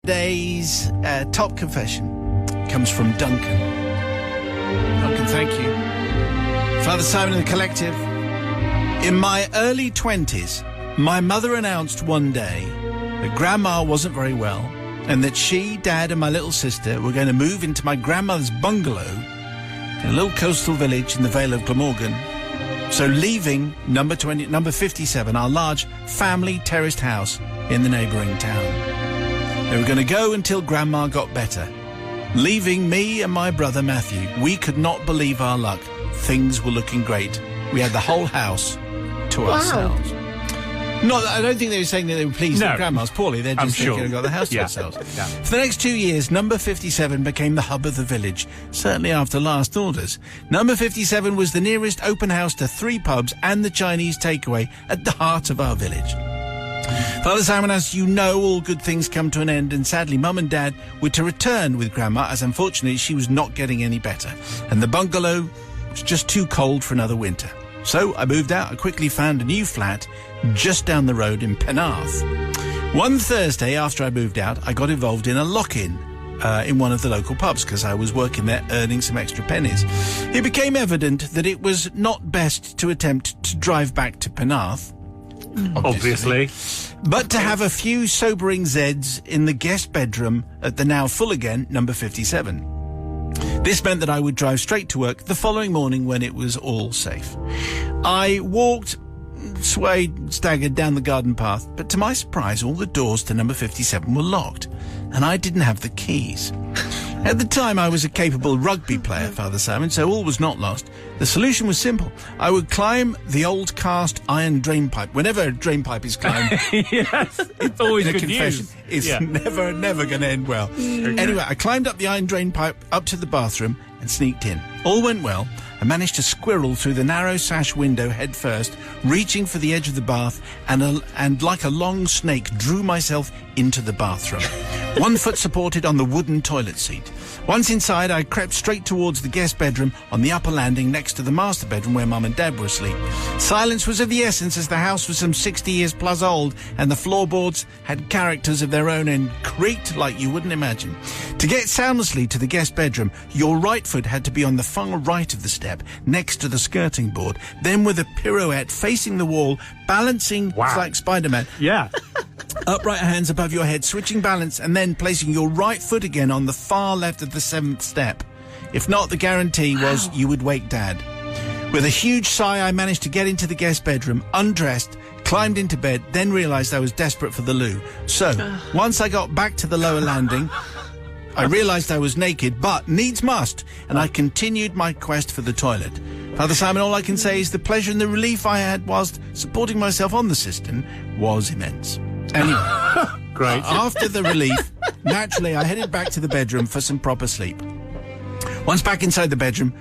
Today's top confession comes from Duncan. Duncan, thank you. Father Simon and the Collective. In my early 20s, my mother announced one day that Grandma wasn't very well and that she, Dad and my little sister were going to move into my grandmother's bungalow in a little coastal village in the Vale of Glamorgan. So leaving number 57, our large family terraced house in the neighbouring town. They were going to go until Grandma got better. Leaving me and my brother Matthew, we could not believe our luck. Things were looking great. We had the whole house to ourselves. I don't think they were saying that they were pleased that Grandma's poorly. They're just thinking they got the house to themselves. Yeah. For the next 2 years, number 57 became the hub of the village, certainly after last orders. Number 57 was the nearest open house to 3 pubs and the Chinese takeaway at the heart of our village. Father Simon, as you know, all good things come to an end, and sadly Mum and Dad were to return with Grandma, as unfortunately she was not getting any better, and the bungalow was just too cold for another winter. So I moved out. I quickly found a new flat just down the road in Penarth. One Thursday after I moved out, I got involved in a lock-in in one of the local pubs because I was working there earning some extra pennies. It became evident that it was not best to attempt to drive back to Penarth, obviously, but to have a few sobering Zeds in the guest bedroom at the now full again number 57. This meant that I would drive straight to work the following morning when it was all safe. I walked, swayed, staggered down the garden path, but to my surprise, all the doors to number 57 were locked, and I didn't have the keys. At the time, I was a capable rugby player, Father Simon, so all was not lost. The solution was simple. I would climb the old cast iron drain pipe. Whenever a drain pipe is climbed, yes, it's always good confession. News. It's never going to end well. Anyway, I climbed up the iron drain pipe up to the bathroom and sneaked in. All went well. I managed to squirrel through the narrow sash window head first, reaching for the edge of the bath, and like a long snake drew myself into the bathroom. One foot supported on the wooden toilet seat. Once inside, I crept straight towards the guest bedroom on the upper landing next to the master bedroom where Mum and Dad were asleep. Silence was of the essence as the house was some 60 years plus old and the floorboards had characters of their own and creaked like you wouldn't imagine. To get soundlessly to the guest bedroom, your right foot had to be on the far right of the step next to the skirting board, then with a pirouette facing the wall, balancing like Spider-Man. Yeah. Upright hands above your head, switching balance, and then placing your right foot again on the far left of the 7th step. If not, the guarantee was you would wake Dad. With a huge sigh, I managed to get into the guest bedroom, undressed, climbed into bed, then realised I was desperate for the loo. So, once I got back to the lower landing, I realised I was naked, but needs must, and I continued my quest for the toilet. Father Simon, all I can say is the pleasure and the relief I had whilst supporting myself on the cistern was immense. Anyway, great. After the relief, naturally, I headed back to the bedroom for some proper sleep. Once back inside the bedroom,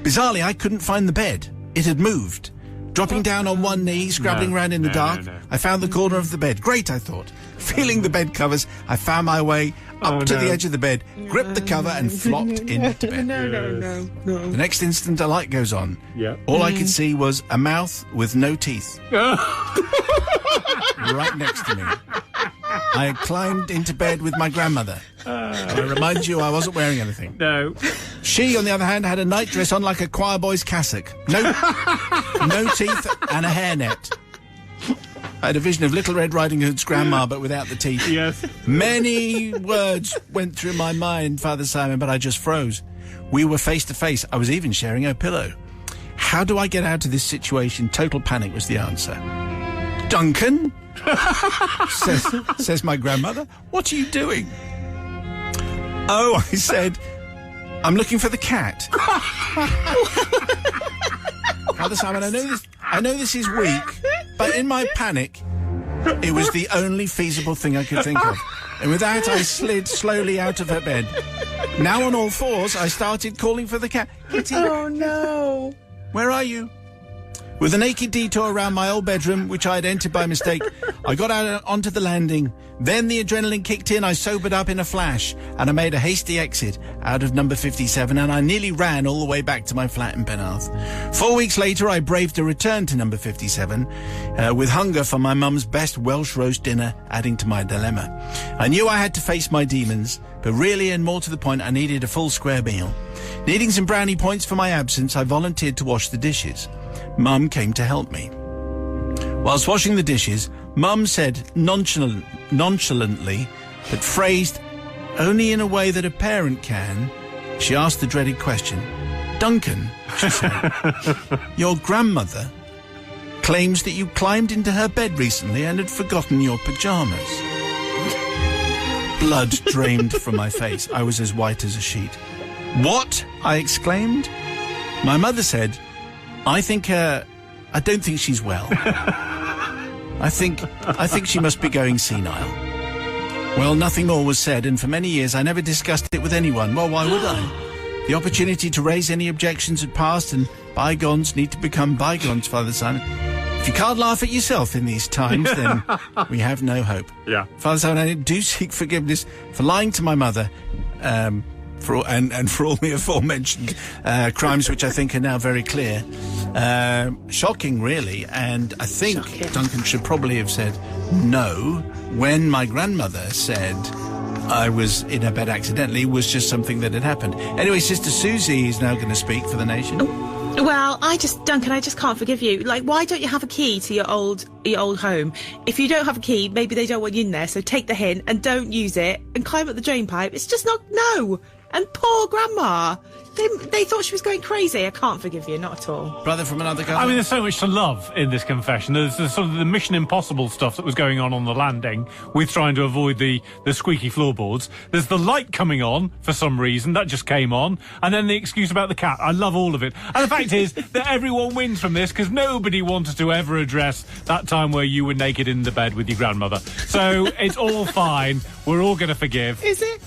bizarrely, I couldn't find the bed. It had moved. Dropping down on one knee, scrabbling around in the dark, I found the corner of the bed. Great, I thought. Feeling the bed covers, I found my way up to the edge of the bed, gripped the cover and flopped into bed. No. The next instant, a light goes on. Yep. All I could see was a mouth with no teeth. Right next to me. I had climbed into bed with my grandmother. I remind you, I wasn't wearing anything. No. She, on the other hand, had a nightdress on like a choir boy's cassock. No teeth and a hairnet. I had a vision of Little Red Riding Hood's grandma, but without the teeth. Yes. Many words went through my mind, Father Simon, but I just froze. We were face to face. I was even sharing a pillow. How do I get out of this situation? Total panic was the answer. Duncan, says my grandmother, what are you doing? Oh, I said, I'm looking for the cat. Father Simon, I know this is weak, but in my panic, it was the only feasible thing I could think of. And with that, I slid slowly out of her bed. Now on all fours, I started calling for the cat. Kitty. Oh, no. Where are you? With a naked detour around my old bedroom, which I had entered by mistake, I got out onto the landing. Then the adrenaline kicked in. I sobered up in a flash, and I made a hasty exit out of number 57, and I nearly ran all the way back to my flat in Penarth. 4 weeks later, I braved a return to number 57, with hunger for my mum's best Welsh roast dinner adding to my dilemma. I knew I had to face my demons, but really, and more to the point, I needed a full square meal. Needing some brownie points for my absence, I volunteered to wash the dishes. Mum came to help me. Whilst washing the dishes, Mum said nonchalantly, but phrased only in a way that a parent can, she asked the dreaded question. "Duncan," she said, "your grandmother claims that you climbed into her bed recently and had forgotten your pyjamas." Blood drained from my face. I was as white as a sheet. "What?" I exclaimed. My mother said, I don't think she's well. I think she must be going senile." Well, nothing more was said, and for many years I never discussed it with anyone. Well, why would I? The opportunity to raise any objections had passed, and bygones need to become bygones, Father Simon. If you can't laugh at yourself in these times, then we have no hope. Yeah. Father Simon, I do seek forgiveness for lying to my mother, for all the aforementioned crimes, which I think are now very clear. Shocking, really, and I think Duncan should probably have said no when my grandmother said I was in her bed accidentally was just something that had happened. Anyway, Sister Susie is now going to speak for the nation. Well, Duncan, I just can't forgive you. Like, why don't you have a key to your old home? If you don't have a key, maybe they don't want you in there, so take the hint and don't use it and climb up the drain pipe. It's just not, no. And poor Grandma. They thought she was going crazy. I can't forgive you, not at all. Brother from another country. I mean, there's so much to love in this confession. There's the sort of the Mission Impossible stuff that was going on the landing with trying to avoid the squeaky floorboards. There's the light coming on for some reason. That just came on. And then the excuse about the cat. I love all of it. And the fact is that everyone wins from this because nobody wanted to ever address that time where you were naked in the bed with your grandmother. So it's all fine. We're all going to forgive. Is it?